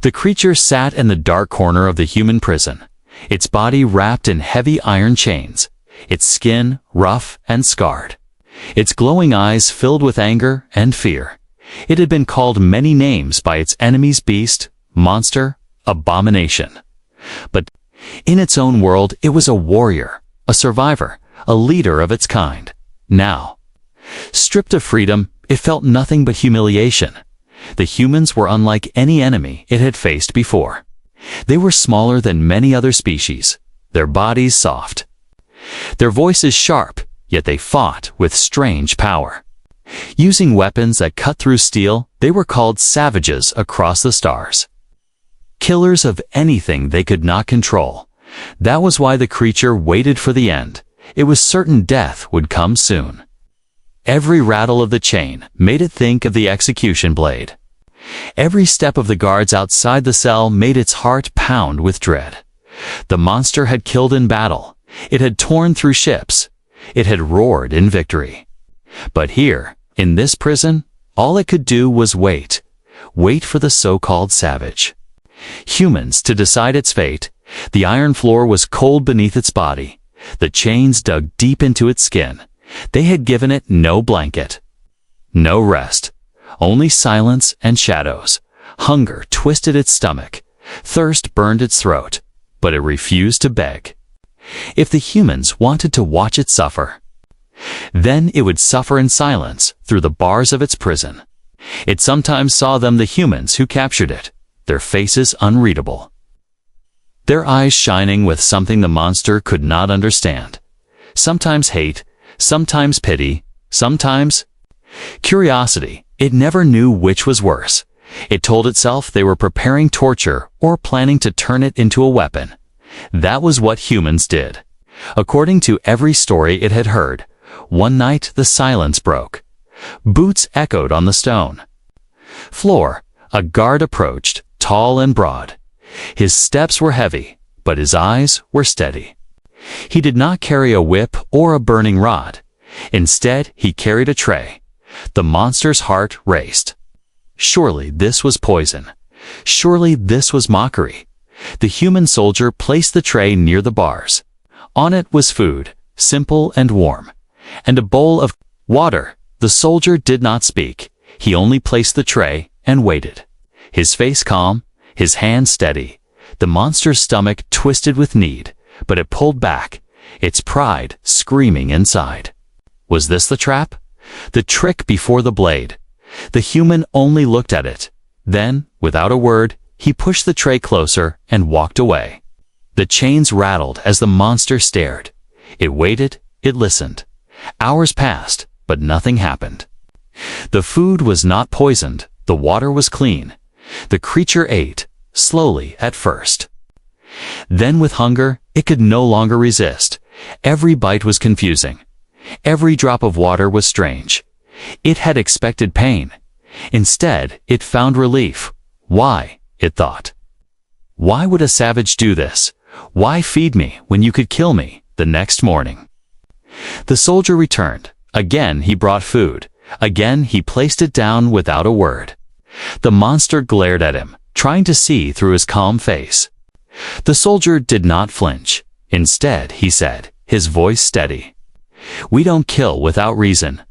The creature sat in the dark corner of the human prison, its body wrapped in heavy iron chains, its skin rough and scarred, its glowing eyes filled with anger and fear. It had been called many names by its enemies: beast, monster, abomination. But in its own world, it was a warrior, a survivor, a leader of its kind. Now, stripped of freedom, it felt nothing but humiliation. The humans were unlike any enemy it had faced before. They were smaller than many other species, their bodies soft, their voices sharp, yet they fought with strange power. Using weapons that cut through steel, they were called savages across the stars. Killers of anything they could not control. That was why the creature waited for the end. It was certain death would come soon. Every rattle of the chain made it think of the execution blade. Every step of the guards outside the cell made its heart pound with dread. The monster had killed in battle. It had torn through ships. It had roared in victory. But here, in this prison, all it could do was wait. Wait for the so-called savage. Humans to decide its fate. The iron floor was cold beneath its body. The chains dug deep into its skin. They had given it no blanket, no rest, only silence and shadows. Hunger twisted its stomach. Thirst burned its throat, but it refused to beg. If the humans wanted to watch it suffer, then it would suffer in silence through the bars of its prison. It sometimes saw them, the humans who captured it, their faces unreadable, their eyes shining with something the monster could not understand. Sometimes hate, sometimes pity, sometimes curiosity. It never knew which was worse. It told itself they were preparing torture or planning to turn it into a weapon. That was what humans did. According to every story it had heard, one night the silence broke. Boots echoed on the stone floor. A guard approached, tall and broad. His steps were heavy, but his eyes were steady. He did not carry a whip or a burning rod. Instead, he carried a tray. The monster's heart raced. Surely this was poison. Surely this was mockery. The human soldier placed the tray near the bars. On it was food, simple and warm, and a bowl of water. The soldier did not speak. He only placed the tray and waited. His face calm, his hand steady. The monster's stomach twisted with need, but it pulled back, its pride screaming inside. Was this the trap? The trick before the blade? The human only looked at it. Then, without a word, he pushed the tray closer and walked away. The chains rattled as the monster stared. It waited, it listened. Hours passed, but nothing happened. The food was not poisoned, the water was clean. The creature ate, slowly at first. Then with hunger, it could no longer resist. Every bite was confusing. Every drop of water was strange. It had expected pain. Instead, it found relief. Why? It thought. Why would a savage do this? Why feed me when you could kill me the next morning? The soldier returned. Again he brought food. Again he placed it down without a word. The monster glared at him, trying to see through his calm face. The soldier did not flinch. Instead, he said, his voice steady, "We don't kill without reason."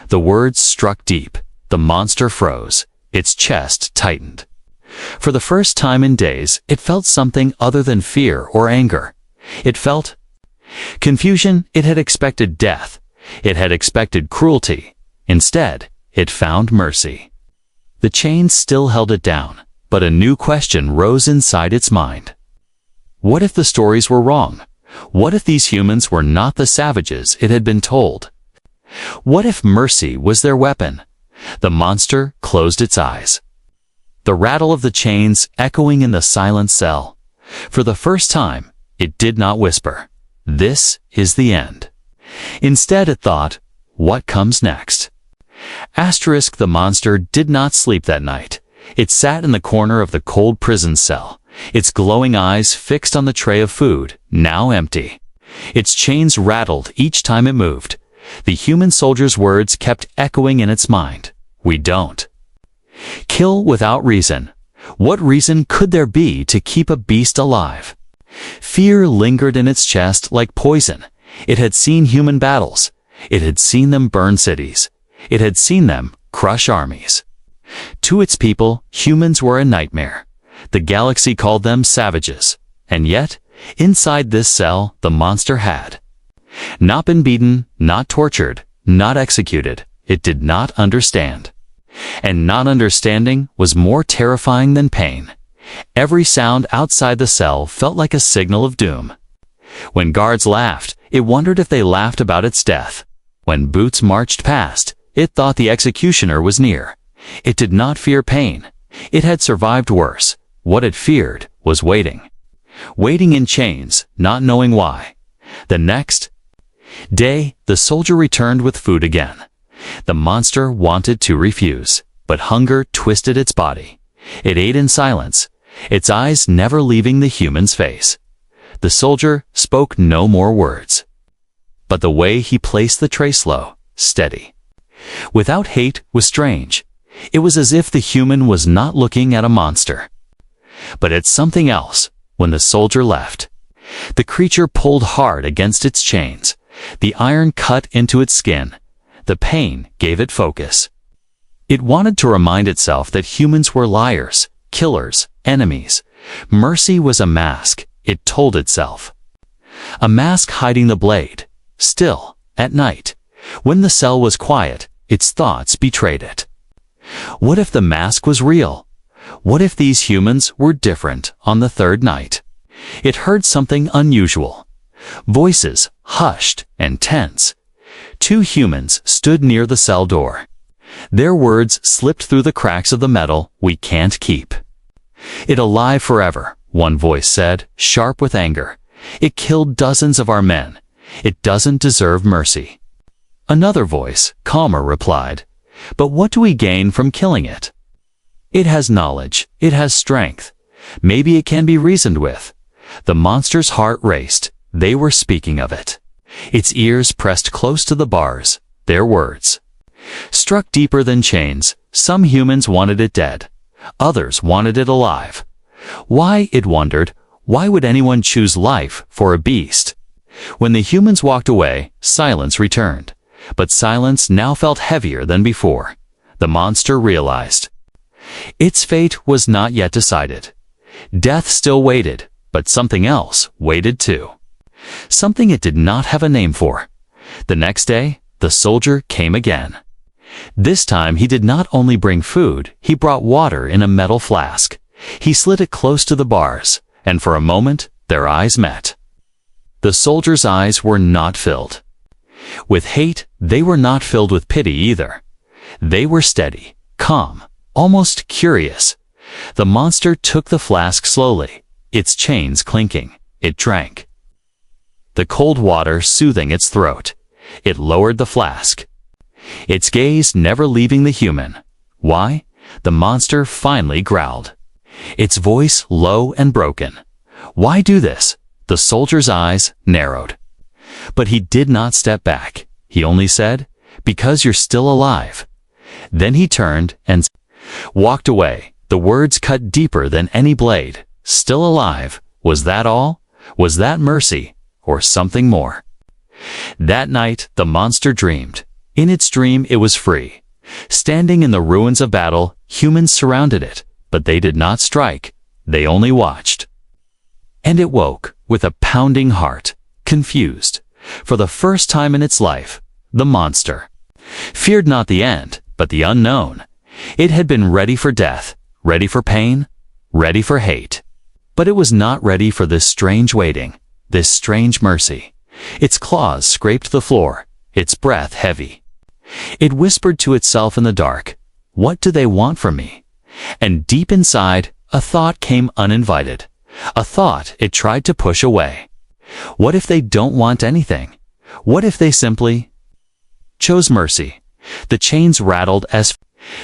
The words struck deep. The monster froze. Its chest tightened. For the first time in days, it felt something other than fear or anger. It felt confusion. It had expected death. It had expected cruelty. Instead, it found mercy. The chains still held it down, but a new question rose inside its mind. What if the stories were wrong? What if these humans were not the savages it had been told? What if mercy was their weapon? The monster closed its eyes. The rattle of the chains echoing in the silent cell. For the first time, it did not whisper, "This is the end." Instead, it thought, "What comes next?" The monster did not sleep that night. It sat in the corner of the cold prison cell, its glowing eyes fixed on the tray of food, now empty. Its chains rattled each time it moved. The human soldier's words kept echoing in its mind. "We don't kill without reason. What reason could there be to keep a beast alive? Fear lingered in its chest like poison. It had seen human battles. It had seen them burn cities. It had seen them crush armies. To its people, humans were a nightmare. The galaxy called them savages. And yet, inside this cell, the monster had not been beaten, not tortured, not executed. It did not understand. And not understanding was more terrifying than pain. Every sound outside the cell felt like a signal of doom. When guards laughed, it wondered if they laughed about its death. When boots marched past, it thought the executioner was near. It did not fear pain. It had survived worse. What it feared was waiting. Waiting in chains, not knowing why. The next day, the soldier returned with food again. The monster wanted to refuse, but hunger twisted its body. It ate in silence, its eyes never leaving the human's face. The soldier spoke no more words. But the way he placed the tray slow, steady, without hate was strange. It was as if the human was not looking at a monster, but at something else. When the soldier left, the creature pulled hard against its chains. The iron cut into its skin. The pain gave it focus. It wanted to remind itself that humans were liars, killers, enemies. Mercy was a mask, it told itself. A mask hiding the blade. Still, at night, when the cell was quiet, its thoughts betrayed it. What if the mask was real? What if these humans were different on the third night? It heard something unusual. Voices, hushed and tense. Two humans stood near the cell door. Their words slipped through the cracks of the metal. "We can't keep it alive forever," one voice said, sharp with anger. "It killed dozens of our men. It doesn't deserve mercy." Another voice, calmer, replied, "But what do we gain from killing it? It has knowledge. It has strength. Maybe it can be reasoned with." The monster's heart raced. They were speaking of it. Its ears pressed close to the bars. Their words struck deeper than chains. Some humans wanted it dead. Others wanted it alive. Why, it wondered, why would anyone choose life for a beast? When the humans walked away, silence returned. But silence now felt heavier than before. The monster realized its fate was not yet decided. Death still waited, but something else waited too. Something it did not have a name for. The next day, the soldier came again. This time he did not only bring food, he brought water in a metal flask. He slid it close to the bars, and for a moment, their eyes met. The soldier's eyes were not filled with hate. They were not filled with pity either. They were steady, calm, almost curious. The monster took the flask slowly, its chains clinking. It drank the cold water, soothing its throat. It lowered the flask, its gaze never leaving the human. "Why?" the monster finally growled, its voice low and broken. "Why do this?" The soldier's eyes narrowed. But he did not step back. He only said, "Because you're still alive." Then he turned and walked away. The words cut deeper than any blade. Still alive. Was that all? Was that mercy? Or something more? That night, the monster dreamed. In its dream, it was free. Standing in the ruins of battle, humans surrounded it, but they did not strike. They only watched. And it woke, with a pounding heart, confused. For the first time in its life, the monster feared not the end, but the unknown. It had been ready for death, ready for pain, ready for hate. But it was not ready for this strange waiting, this strange mercy. Its claws scraped the floor, its breath heavy. It whispered to itself in the dark, "What do they want from me?" And deep inside, a thought came uninvited. A thought it tried to push away. What if they don't want anything? What if they simply chose mercy? The chains rattled as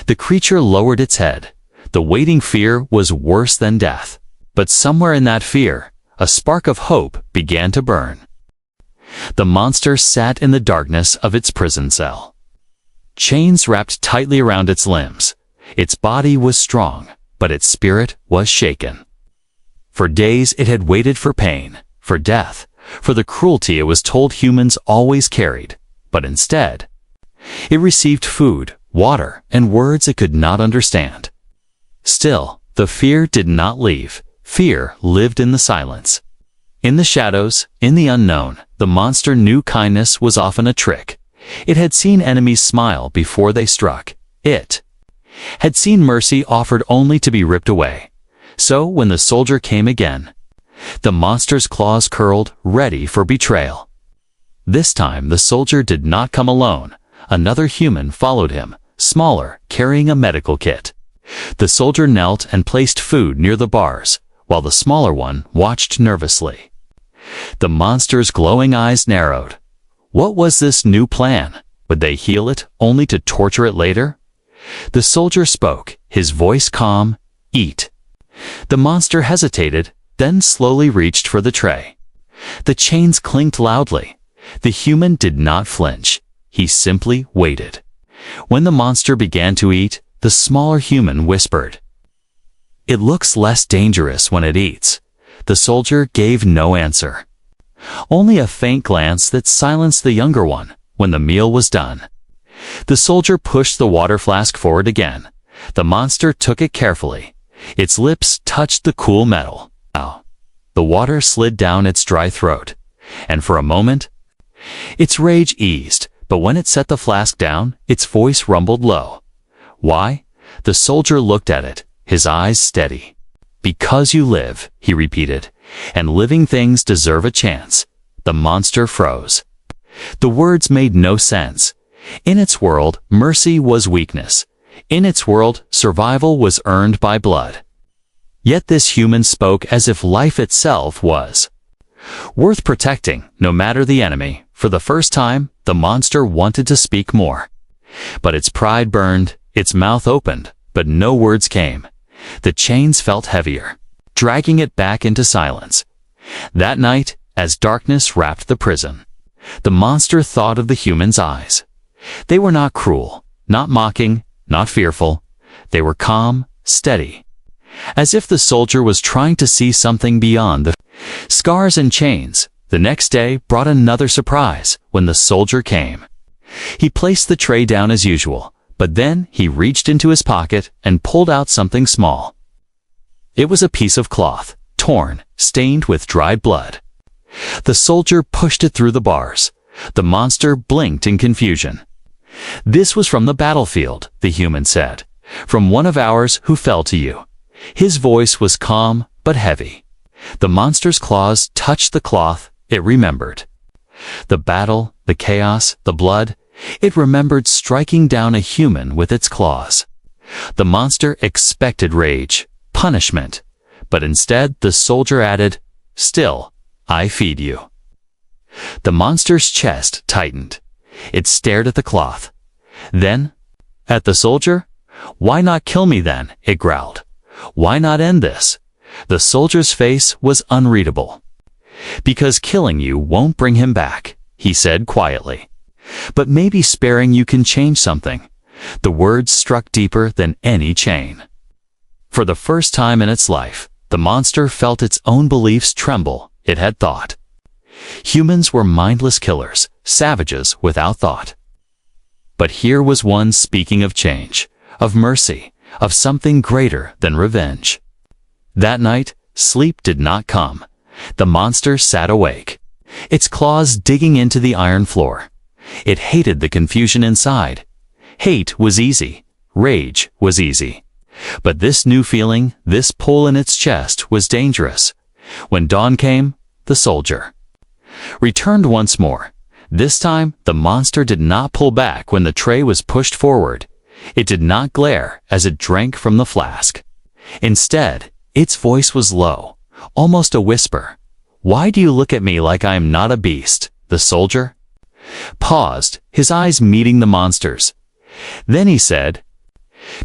the creature lowered its head. The waiting fear was worse than death. But somewhere in that fear, a spark of hope began to burn. The monster sat in the darkness of its prison cell. Chains wrapped tightly around its limbs. Its body was strong, but its spirit was shaken. For days it had waited for pain, for death, for the cruelty it was told humans always carried, but instead, it received food, water, and words it could not understand. Still, the fear did not leave. Fear lived in the silence. In the shadows, in the unknown, the monster knew kindness was often a trick. It had seen enemies smile before they struck. It had seen mercy offered only to be ripped away. So when the soldier came again, the monster's claws curled, ready for betrayal. This time the soldier did not come alone. Another human followed him, smaller, carrying a medical kit. The soldier knelt and placed food near the bars, while the smaller one watched nervously. The monster's glowing eyes narrowed. What was this new plan? Would they heal it, only to torture it later? The soldier spoke, his voice calm. Eat. The monster hesitated, then slowly reached for the tray. The chains clinked loudly. The human did not flinch. He simply waited. When the monster began to eat, the smaller human whispered, "It looks less dangerous when it eats." The soldier gave no answer. Only a faint glance that silenced the younger one. When the meal was done, the soldier pushed the water flask forward again. The monster took it carefully. Its lips touched the cool metal. Now, the water slid down its dry throat, and for a moment, its rage eased, but when it set the flask down, its voice rumbled low. Why? The soldier looked at it, his eyes steady. "Because you live," he repeated, "and living things deserve a chance." The monster froze. The words made no sense. In its world, mercy was weakness. In its world, survival was earned by blood. Yet this human spoke as if life itself was worth protecting, no matter the enemy. For the first time, the monster wanted to speak more. But its pride burned, its mouth opened, but no words came. The chains felt heavier, dragging it back into silence. That night, as darkness wrapped the prison, the monster thought of the human's eyes. They were not cruel, not mocking, not fearful. They were calm, steady, as if the soldier was trying to see something beyond the scars and chains. The next day brought another surprise when the soldier came. He placed the tray down as usual, but then he reached into his pocket and pulled out something small. It was a piece of cloth, torn, stained with dried blood. The soldier pushed it through the bars. The monster blinked in confusion. "This was from the battlefield," the human said, "from one of ours who fell to you." His voice was calm but heavy. The monster's claws touched the cloth. It remembered the battle, the chaos, the blood. It remembered striking down a human with its claws. The monster expected rage, punishment, but instead the soldier added, "Still, I feed you." The monster's chest tightened. It stared at the cloth. Then, at the soldier. "Why not kill me then?" it growled. "Why not end this?" The soldier's face was unreadable. "Because killing you won't bring him back," he said quietly. "But maybe sparing you can change something." The words struck deeper than any chain. For the first time in its life, the monster felt its own beliefs tremble. It had thought humans were mindless killers, savages without thought. But here was one speaking of change, of mercy, of something greater than revenge. That night, sleep did not come. The monster sat awake, its claws digging into the iron floor. It hated the confusion inside. Hate was easy. Rage was easy. But this new feeling, this pull in its chest, was dangerous. When dawn came, the soldier returned once more. This time, the monster did not pull back when the tray was pushed forward. It did not glare as it drank from the flask. Instead, its voice was low, almost a whisper. "Why do you look at me like I am not a beast?" The soldier paused, his eyes meeting the monster's. Then he said,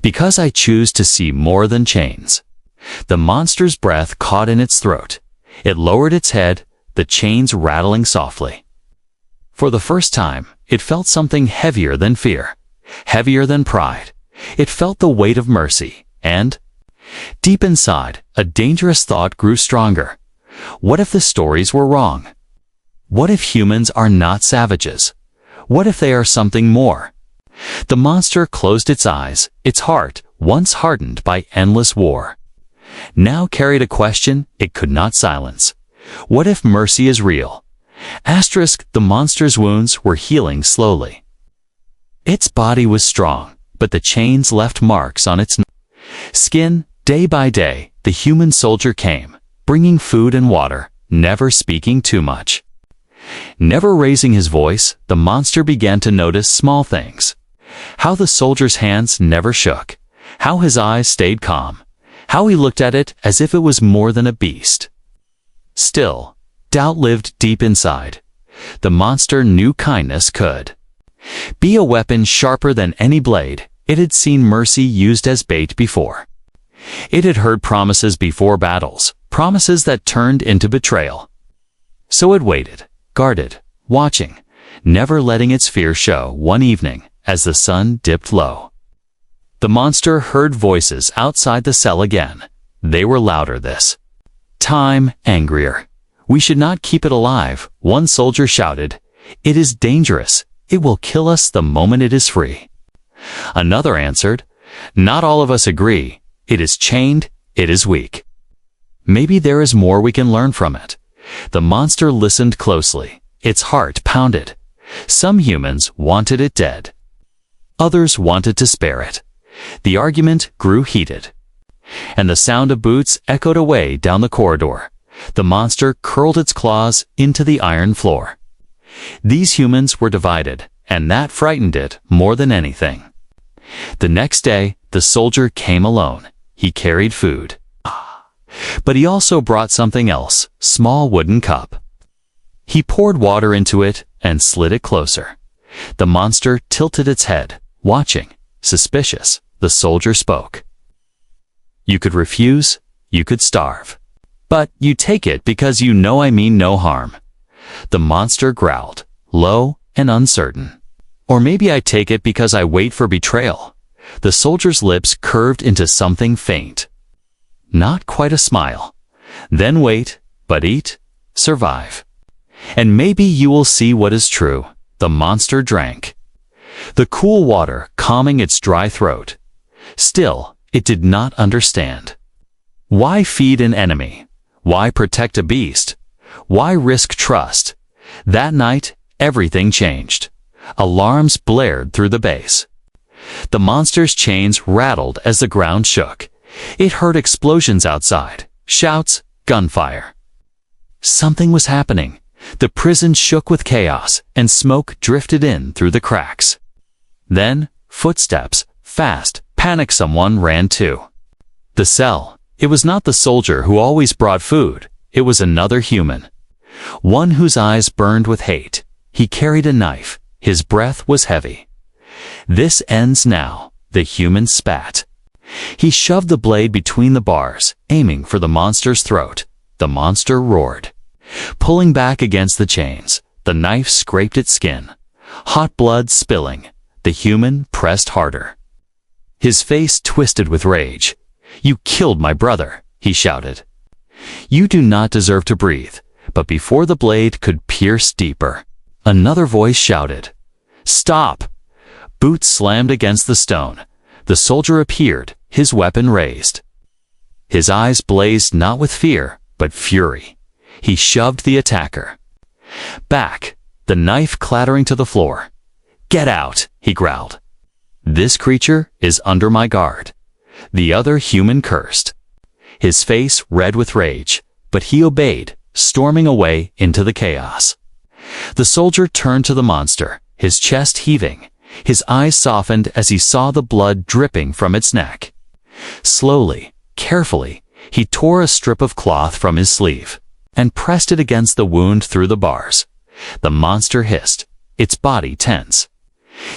"Because I choose to see more than chains." The monster's breath caught in its throat. It lowered its head, the chains rattling softly. For the first time, it felt something heavier than fear, heavier than pride. It felt the weight of mercy, and Deep inside, a dangerous thought grew stronger. What if the stories were wrong? What if humans are not savages? What if they are something more? The monster closed its eyes, its heart, once hardened by endless war, now carried a question it could not silence. What if mercy is real? The monster's wounds were healing slowly. Its body was strong, but the chains left marks on its skin. Day by day, the human soldier came, bringing food and water, never speaking too much. Never raising his voice, the monster began to notice small things. How the soldier's hands never shook, how his eyes stayed calm, how he looked at it as if it was more than a beast. Still, doubt lived deep inside. The monster knew kindness could be a weapon sharper than any blade. It had seen mercy used as bait before. It had heard promises before battles, promises that turned into betrayal. So it waited, guarded, watching, never letting its fear show. One evening, as the sun dipped low, the monster heard voices outside the cell again. They were louder this time, angrier. "We should not keep it alive," one soldier shouted. "It is dangerous. It will kill us the moment it is free." Another answered, "Not all of us agree. It is chained, it is weak. Maybe there is more we can learn from it." The monster listened closely. Its heart pounded. Some humans wanted it dead. Others wanted to spare it. The argument grew heated, and the sound of boots echoed away down the corridor. The monster curled its claws into the iron floor. These humans were divided, and that frightened it more than anything. The next day, the soldier came alone. He carried food. But he also brought something else, small wooden cup. He poured water into it and slid it closer. The monster tilted its head, watching, suspicious. The soldier spoke. "You could refuse, you could starve. But you take it because you know I mean no harm." The monster growled, low and uncertain. "Or maybe I take it because I wait for betrayal." The soldier's lips curved into something faint. Not quite a smile. "Then wait, but eat, survive. And maybe you will see what is true." The monster drank the cool water, calming its dry throat. Still, it did not understand. Why feed an enemy? Why protect a beast? Why risk trust? That night, everything changed. Alarms blared through the base. The monster's chains rattled as the ground shook. It heard explosions outside, shouts, gunfire. Something was happening. The prison shook with chaos, and smoke drifted in through the cracks. Then, footsteps, fast, panicked. Someone ran to the cell. It was not the soldier who always brought food. It was another human. One whose eyes burned with hate. He carried a knife. His breath was heavy. "This ends now," the human spat. He shoved the blade between the bars, aiming for the monster's throat. The monster roared, pulling back against the chains. The knife scraped its skin. Hot blood spilling. The human pressed harder. His face twisted with rage. "You killed my brother," he shouted. "You do not deserve to breathe." But before the blade could pierce deeper, another voice shouted, "Stop!" Boots slammed against the stone. The soldier appeared, his weapon raised. His eyes blazed not with fear, but fury. He shoved the attacker back, the knife clattering to the floor. "Get out," he growled. "This creature is under my guard." The other human cursed, his face red with rage, but he obeyed, storming away into the chaos. The soldier turned to the monster, his chest heaving. His eyes softened as he saw the blood dripping from its neck. Slowly, carefully, he tore a strip of cloth from his sleeve and pressed it against the wound through the bars. The monster hissed, its body tense.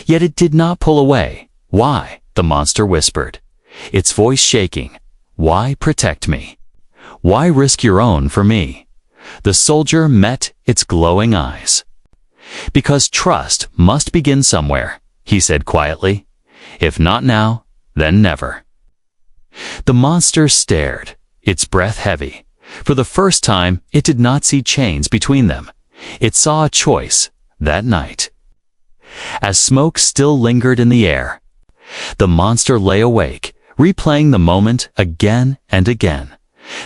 Yet it did not pull away. "Why?" the monster whispered, its voice shaking. "Why protect me? Why risk your own for me?" The soldier met its glowing eyes. "Because trust must begin somewhere," he said quietly. "If not now, then never." The monster stared, its breath heavy. For the first time, it did not see chains between them. It saw a choice that night. As smoke still lingered in the air, the monster lay awake, replaying the moment again and again.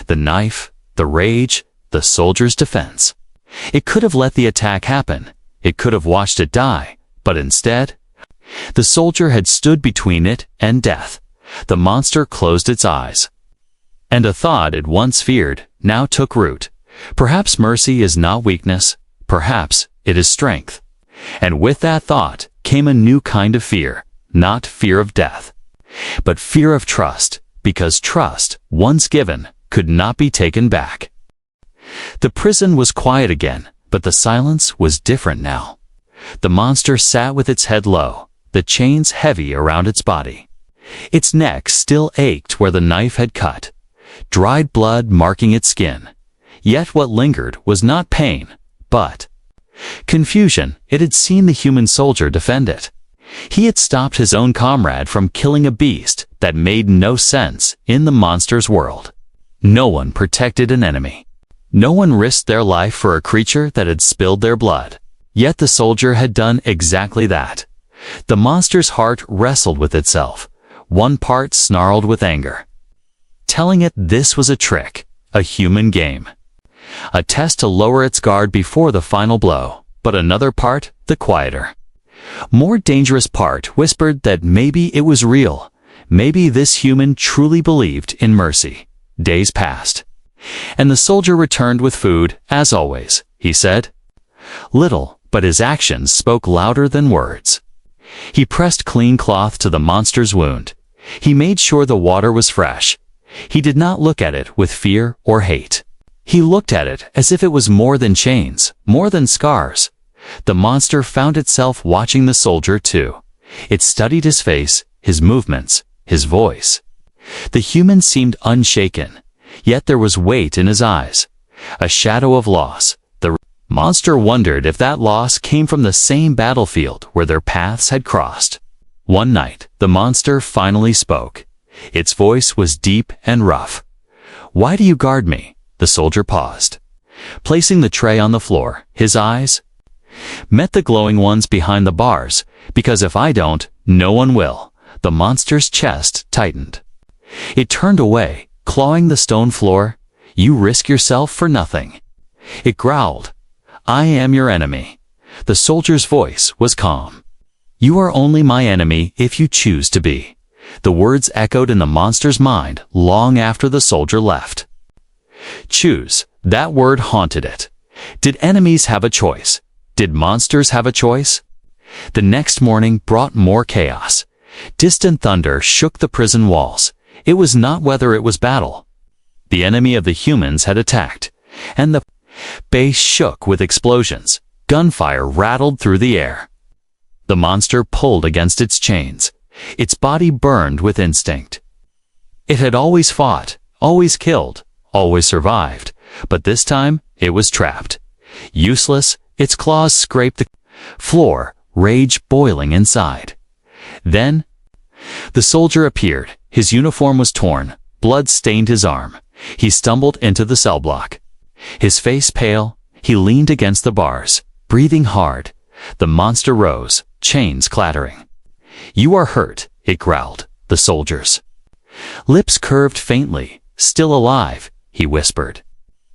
The knife, the rage, the soldier's defense. It could have let the attack happen. It could have watched it die. But instead, the soldier had stood between it and death. The monster closed its eyes. And a thought it once feared now took root. Perhaps mercy is not weakness. Perhaps it is strength. And with that thought came a new kind of fear. Not fear of death, but fear of trust, because trust, once given, could not be taken back. The prison was quiet again, but the silence was different now. The monster sat with its head low, the chains heavy around its body. Its neck still ached where the knife had cut, dried blood marking its skin. Yet what lingered was not pain, but confusion. It had seen the human soldier defend it. He had stopped his own comrade from killing a beast that made no sense in the monster's world. No one protected an enemy. No one risked their life for a creature that had spilled their blood. Yet the soldier had done exactly that. The monster's heart wrestled with itself, one part snarled with anger, telling it this was a trick, a human game, a test to lower its guard before the final blow. But another part, the quieter, more dangerous part, whispered that maybe it was real. Maybe this human truly believed in mercy. Days passed, and the soldier returned with food, as always. He said little, but his actions spoke louder than words. He pressed clean cloth to the monster's wound. He made sure the water was fresh. He did not look at it with fear or hate. He looked at it as if it was more than chains, more than scars. The monster found itself watching the soldier too. It studied his face, his movements, his voice. The human seemed unshaken, yet there was weight in his eyes, a shadow of loss. The monster wondered if that loss came from the same battlefield where their paths had crossed. One night, the monster finally spoke. Its voice was deep and rough. "Why do you guard me?" The soldier paused, placing the tray on the floor. His eyes met the glowing ones behind the bars. "Because if I don't, no one will." The monster's chest tightened. It turned away, clawing the stone floor. "You risk yourself for nothing." It growled, "I am your enemy." The soldier's voice was calm. "You are only my enemy if you choose to be." The words echoed in the monster's mind long after the soldier left. Choose. That word haunted it. Did enemies have a choice? Did monsters have a choice? The next morning brought more chaos. Distant thunder shook the prison walls. It was not whether it was battle. The enemy of the humans had attacked, and the base shook with explosions. Gunfire rattled through the air. The monster pulled against its chains. Its body burned with instinct. It had always fought, always killed, always survived, but this time it was trapped. Useless, its claws scraped the floor, rage boiling inside. Then, the soldier appeared. His uniform was torn, blood stained his arm. He stumbled into the cell block. His face pale, he leaned against the bars, breathing hard. The monster rose, chains clattering. "You are hurt," it growled. The soldier's lips curved faintly. "Still alive," he whispered.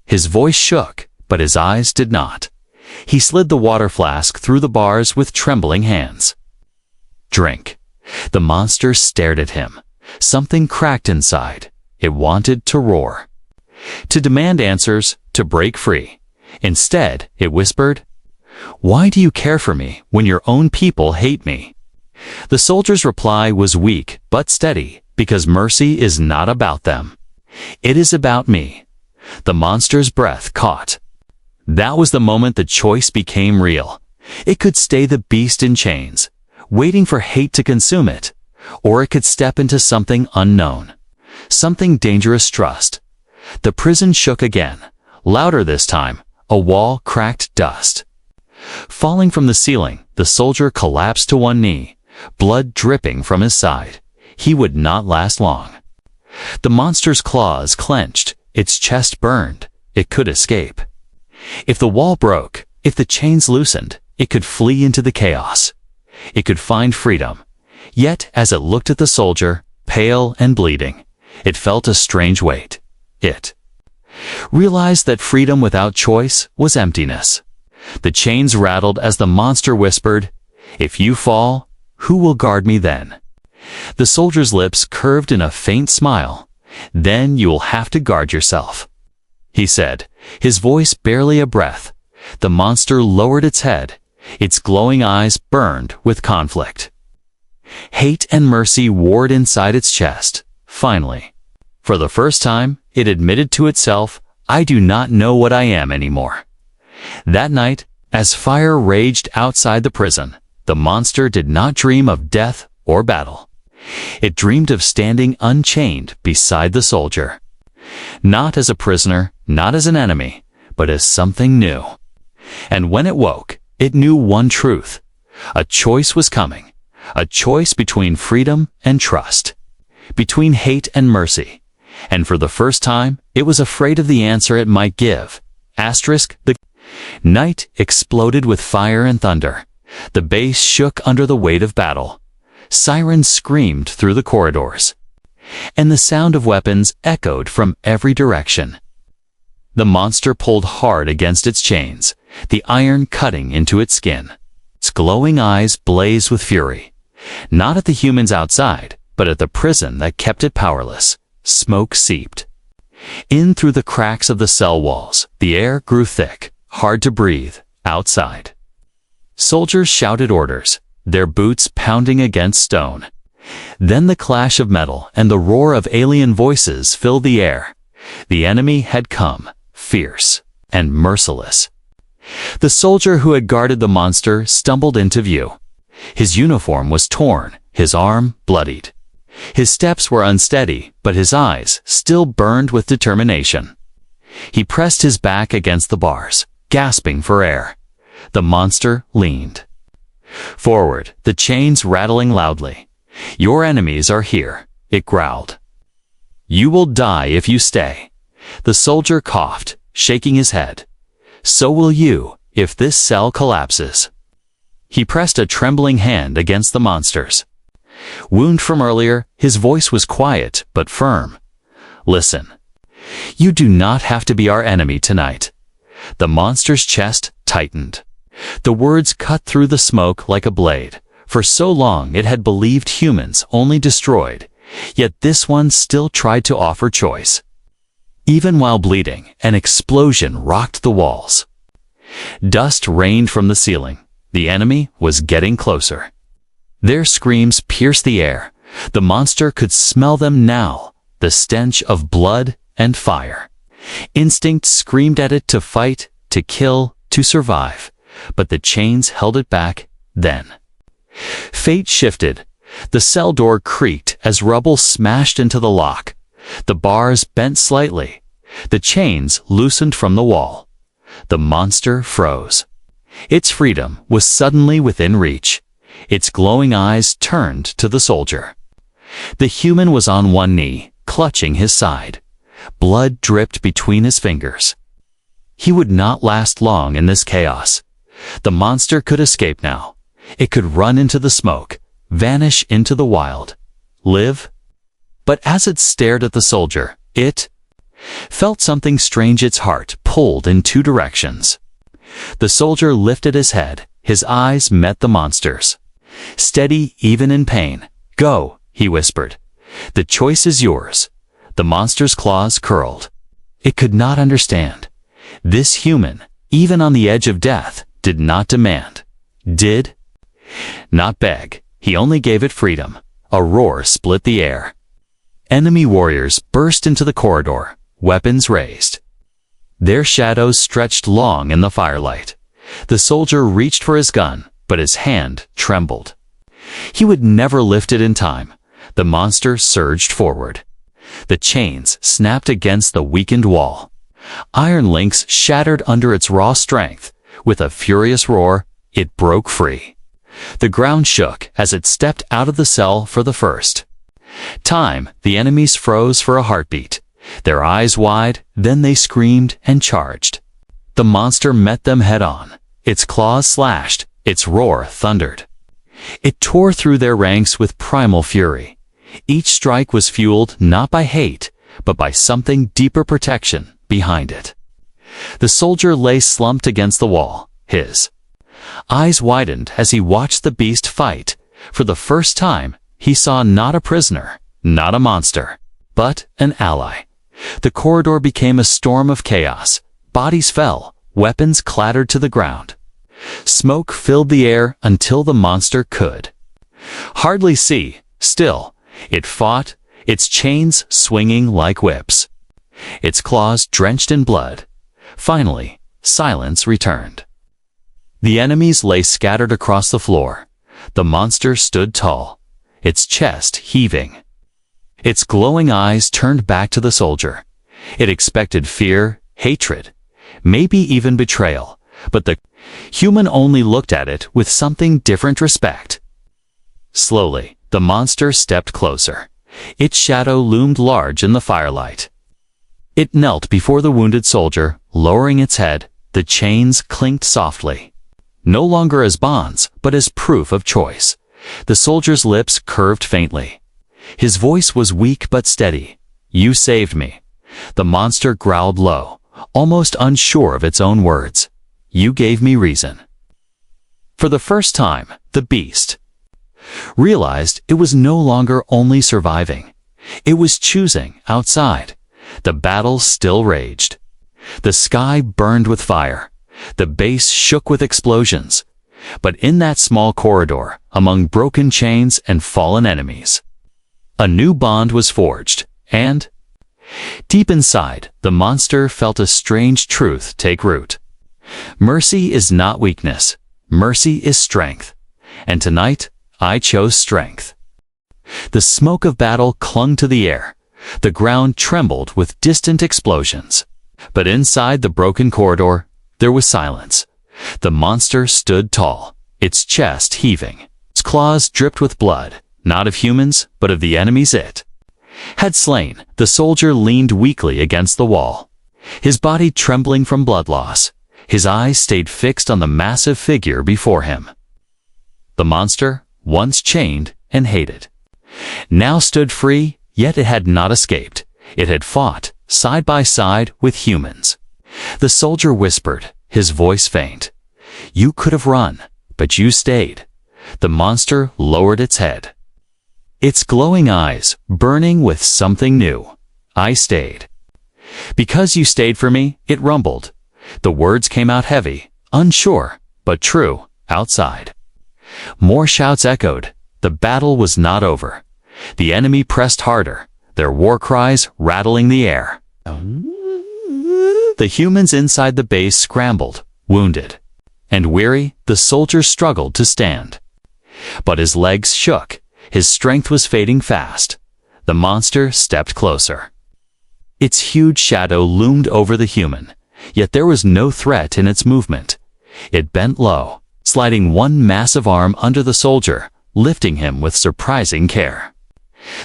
His voice shook, but his eyes did not. He slid the water flask through the bars with trembling hands. "Drink." The monster stared at him. Something cracked inside. It wanted to roar, to demand answers, to break free. Instead, it whispered, "Why do you care for me when your own people hate me?" The soldier's reply was weak but steady, "Because mercy is not about them. It is about me." The monster's breath caught. That was the moment the choice became real. It could stay the beast in chains, waiting for hate to consume it, or it could step into something unknown, something dangerous. Trust. The prison shook again, louder this time. A wall cracked dust. Falling from the ceiling, the soldier collapsed to one knee, blood dripping from his side. He would not last long. The monster's claws clenched, its chest burned. It could escape. If the wall broke, if the chains loosened, it could flee into the chaos. It could find freedom. Yet, as it looked at the soldier, pale and bleeding, it felt a strange weight. It realized that freedom without choice was emptiness. The chains rattled as the monster whispered, "If you fall, who will guard me then?" The soldier's lips curved in a faint smile. "Then you will have to guard yourself," he said, his voice barely a breath. The monster lowered its head. Its glowing eyes burned with conflict. Hate and mercy warred inside its chest. Finally, for the first time, it admitted to itself, "I do not know what I am anymore." That night, as fire raged outside the prison, the monster did not dream of death or battle. It dreamed of standing unchained beside the soldier. Not as a prisoner, not as an enemy, but as something new. And when it woke, it knew one truth. A choice was coming. A choice between freedom and trust. Between hate and mercy. And for the first time, it was afraid of the answer it might give. The night exploded with fire and thunder. The base shook under the weight of battle. Sirens screamed through the corridors. And the sound of weapons echoed from every direction. The monster pulled hard against its chains, the iron cutting into its skin. Its glowing eyes blazed with fury. Not at the humans outside, but at the prison that kept it powerless. Smoke seeped in through the cracks of the cell walls. The air grew thick, hard to breathe, outside. Soldiers shouted orders, their boots pounding against stone. Then the clash of metal and the roar of alien voices filled the air. The enemy had come, fierce and merciless. The soldier who had guarded the monster stumbled into view. His uniform was torn, his arm bloodied. His steps were unsteady, but his eyes still burned with determination. He pressed his back against the bars, gasping for air. The monster leaned forward, the chains rattling loudly. "Your enemies are here," it growled. "You will die if you stay." The soldier coughed, shaking his head. "So will you, if this cell collapses." He pressed a trembling hand against the monster's wound from earlier. His voice was quiet but firm. "Listen. You do not have to be our enemy tonight." The monster's chest tightened. The words cut through the smoke like a blade. For so long it had believed humans only destroyed, yet this one still tried to offer choice. Even while bleeding, an explosion rocked the walls. Dust rained from the ceiling. The enemy was getting closer. Their screams pierced the air. The monster could smell them now, the stench of blood and fire. Instinct screamed at it to fight, to kill, to survive, but the chains held it back. Then fate shifted. The cell door creaked as rubble smashed into the lock. The bars bent slightly. The chains loosened from the wall. The monster froze. Its freedom was suddenly within reach. Its glowing eyes turned to the soldier. The human was on one knee, clutching his side. Blood dripped between his fingers. He would not last long in this chaos. The monster could escape now. It could run into the smoke, vanish into the wild, live. But as it stared at the soldier, it felt something strange. Its heart pulled in two directions. The soldier lifted his head. His eyes met the monster's. Steady even in pain. "Go," he whispered. "The choice is yours." The monster's claws curled. It could not understand. This human, even on the edge of death, did not demand. Did not beg. He only gave it freedom. A roar split the air. Enemy warriors burst into the corridor, weapons raised. Their shadows stretched long in the firelight. The soldier reached for his gun, but his hand trembled. He would never lift it in time. The monster surged forward. The chains snapped against the weakened wall. Iron links shattered under its raw strength. With a furious roar, it broke free. The ground shook as it stepped out of the cell for the first The enemies froze for a heartbeat. Their eyes wide, then they screamed and charged. The monster met them head-on. Its claws slashed, its roar thundered. It tore through their ranks with primal fury. Each strike was fueled not by hate, but by something deeper protection behind it. The soldier lay slumped against the wall, his eyes widened as he watched the beast fight. For the first time, he saw not a prisoner, not a monster, but an ally. The corridor became a storm of chaos. Bodies fell, weapons clattered to the ground. Smoke filled the air until the monster could hardly see. Still, it fought, its chains swinging like whips, its claws drenched in blood. Finally, silence returned. The enemies lay scattered across the floor. The monster stood tall, its chest heaving. Its glowing eyes turned back to the soldier. It expected fear, hatred, maybe even betrayal, but the human only looked at it with something different: respect. Slowly, the monster stepped closer. Its shadow loomed large in the firelight. It knelt before the wounded soldier, lowering its head. The chains clinked softly, no longer as bonds, but as proof of choice. The soldier's lips curved faintly. His voice was weak but steady. "You saved me." The monster growled low, almost unsure of its own words. "You gave me reason." For the first time, the beast realized it was no longer only surviving. It was choosing outside. The battle still raged. The sky burned with fire. The base shook with explosions. But in that small corridor, among broken chains and fallen enemies, a new bond was forged, and deep inside, the monster felt a strange truth take root. Mercy is not weakness. Mercy is strength. And tonight, I chose strength. The smoke of battle clung to the air. The ground trembled with distant explosions. But inside the broken corridor, there was silence. The monster stood tall, its chest heaving. Its claws dripped with blood, not of humans, but of the enemies it had slain. The soldier leaned weakly against the wall, his body trembling from blood loss. His eyes stayed fixed on the massive figure before him. The monster, once chained and hated, now stood free, yet it had not escaped. It had fought, side by side with humans. The soldier whispered, his voice faint, "You could have run, but you stayed." The monster lowered its head, its glowing eyes burning with something new. "I stayed. Because you stayed for me," it rumbled. The words came out heavy, unsure, but true, outside. More shouts echoed. The battle was not over. The enemy pressed harder, their war cries rattling the air. The humans inside the base scrambled, wounded and weary. The soldier struggled to stand, but his legs shook. His strength was fading fast. The monster stepped closer. Its huge shadow loomed over the human, yet there was no threat in its movement. It bent low, sliding one massive arm under the soldier, lifting him with surprising care.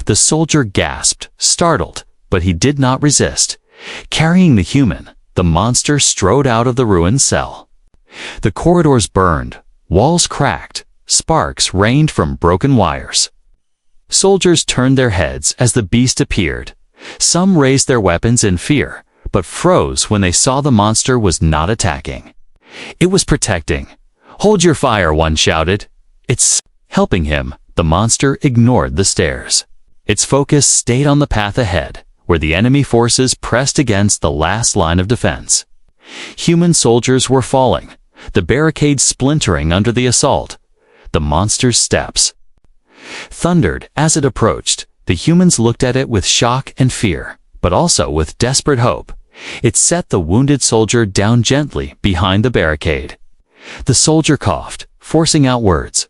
The soldier gasped, startled, but he did not resist. Carrying the human, the monster strode out of the ruined cell. The corridors burned, walls cracked, sparks rained from broken wires. Soldiers turned their heads as the beast appeared. Some raised their weapons in fear, but froze when they saw the monster was not attacking. It was protecting. "Hold your fire," one shouted. "It's helping him." The monster ignored the stares. Its focus stayed on the path ahead, where the enemy forces pressed against the last line of defense. Human soldiers were falling, the barricade splintering under the assault. The monster's steps thundered as it approached. The humans looked at it with shock and fear, but also with desperate hope. It set the wounded soldier down gently behind the barricade. The soldier coughed, forcing out words.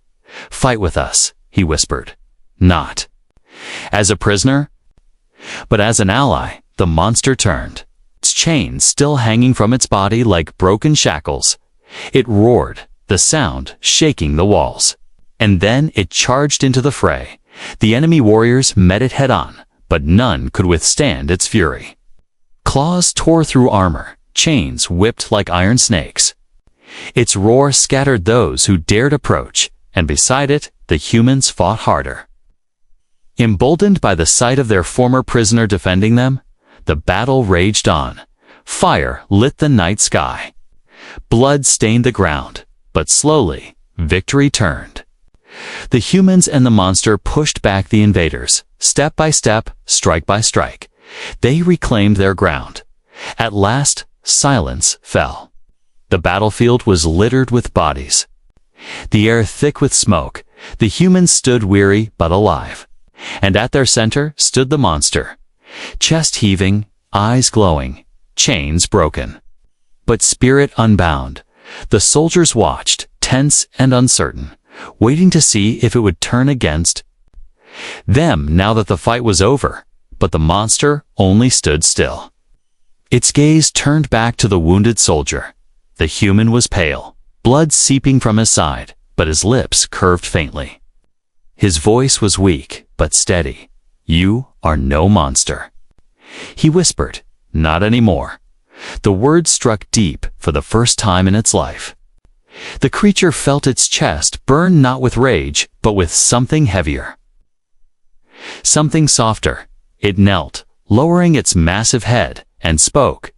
"Fight with us," he whispered. "Not as a prisoner, but as an ally." The monster turned, its chains still hanging from its body like broken shackles. It roared, the sound shaking the walls. And then it charged into the fray, The enemy warriors met it head-on, but none could withstand its fury. Claws tore through armor, chains whipped like iron snakes. Its roar scattered those who dared approach, and beside it, the humans fought harder. Emboldened by the sight of their former prisoner defending them, the battle raged on. Fire lit the night sky. Blood stained the ground, but slowly, victory turned. The humans and the monster pushed back the invaders, step by step, strike by strike. They reclaimed their ground. At last, silence fell. The battlefield was littered with bodies. The air thick with smoke, the humans stood weary but alive. And at their center stood the monster, chest heaving, eyes glowing, chains broken. But spirit unbound. The soldiers watched, tense and uncertain, waiting to see if it would turn against them now that the fight was over, but the monster only stood still. Its gaze turned back to the wounded soldier. The human was pale, blood seeping from his side, but his lips curved faintly. His voice was weak, but steady. "You are no monster." He whispered, "Not anymore." The words struck deep for the first time in its life. The creature felt its chest burn not with rage, but with something heavier. Something softer. It knelt, lowering its massive head, and spoke.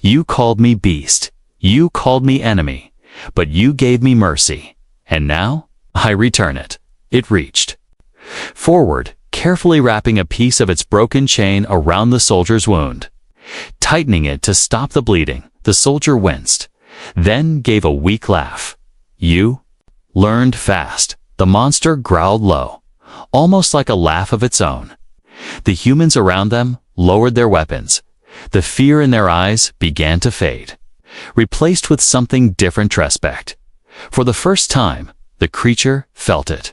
"You called me beast. You called me enemy. But you gave me mercy. And now, I return it." It reached forward, carefully wrapping a piece of its broken chain around the soldier's wound. Tightening it to stop the bleeding, the soldier winced, then gave a weak laugh. "You learned fast." The monster growled low, almost like a laugh of its own. The humans around them lowered their weapons. The fear in their eyes began to fade, replaced with something different. Respect. For the first time, the creature felt it.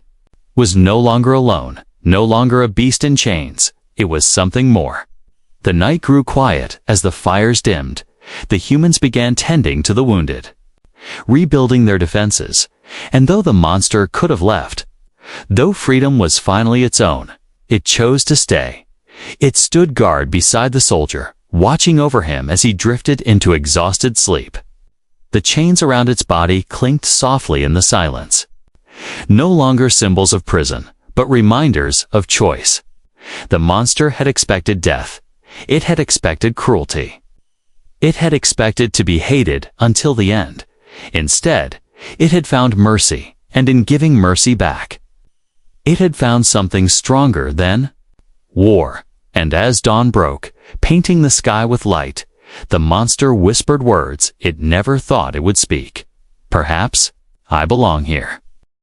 Was no longer alone, no longer a beast in chains. It was something more. The night grew quiet as the fires dimmed. The humans began tending to the wounded, rebuilding their defenses. And though the monster could have left, though freedom was finally its own, it chose to stay. It stood guard beside the soldier, watching over him as he drifted into exhausted sleep. The chains around its body clinked softly in the silence. No longer symbols of prison, but reminders of choice. The monster had expected death. It had expected cruelty. It had expected to be hated until the end. Instead, it had found mercy, and in giving mercy back, it had found something stronger than war. And as dawn broke, painting the sky with light, the monster whispered words it never thought it would speak. "Perhaps I belong here."